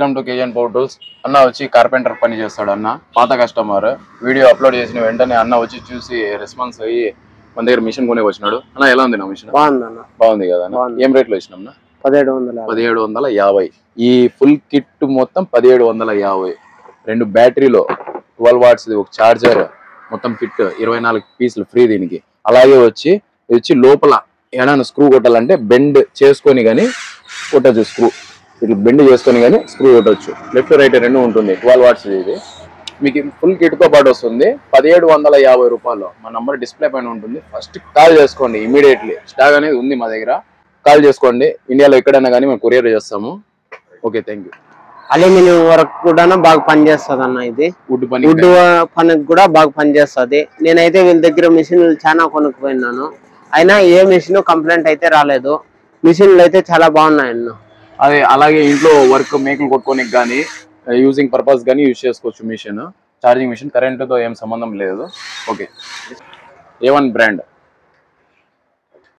Welcome to కేజన్ power tools. అన్న వచ్చి కార్పెంటర్ పని చేస్తాడు. అన్న పాత కస్టమర్. వీడియో అప్లోడ్ చేసిన వెంటనే అన్న వచ్చి చూసి రెస్పాన్స్ అయ్యి మన దగ్గర మిషన్ కొనే వచ్చినాడు. అన్న ఎలా ఉంది నా మిషన్? బాగుంది కదా అన్న? ఏం రేట్ లో ఇచ్చినా? 1750. ఈ ఫుల్ కిట్ మొత్తం 1750. 2 బ్యాటరీలో 12 వాట్స్ ఒక చార్జర్, మొత్తం కిట్ 24 పీసులు ఫ్రీ దీనికి. అలాగే వచ్చి లోపల ఏమైనా స్క్రూ కొట్టాలంటే బెండ్ చేసుకొని కానీ కొట్టచ్చు. స్క్రూ ఇట్లా బెండ్ చేసుకొని కానీ స్క్రూ కొట్టచ్చు. లెఫ్ట్ రైట్ 2 ఉంటుంది. 12 వాట్స్ ఇది. మీకు ఫుల్ కిట్ తో పాటు వస్తుంది 1750 రూపాయలు. మా నంబర్ డిస్ప్లే పైన ఉంటుంది. ఫస్ట్ కాల్ చేసుకోండి ఇమీడియట్లీ. స్టాక్ అనేది ఉంది మా దగ్గర. కాల్ చేసుకోండి. ఇండియాలో ఎక్కడైనా కానీ మేము కొరియర్ చేస్తాము. Okay, thank you. Aluminium work కూడా బాగా పనిచేస్తుంది అన్న. ఇది వుడ్ పనికి కూడా బాగా పనిచేస్తుంది. నేనైతే వీళ్ళ దగ్గర మిషన్లు చాలా కొనుక్కుపోయినాను. అయినా ఏ మిషన్ కంప్లైంట్ అయితే రాలేదు. మిషన్లు అయితే చాలా బాగున్నాయి అన్న. అదే అలాగే ఇంట్లో వర్క్ మేకులు కొట్టుకోనికి కానీ యూజింగ్ పర్పస్ కానీ యూజ్ చేసుకోవచ్చు. మిషన్ ఛార్జింగ్ మిషన్, కరెంటుతో ఏం సంబంధం లేదు. Okay, A1 brand.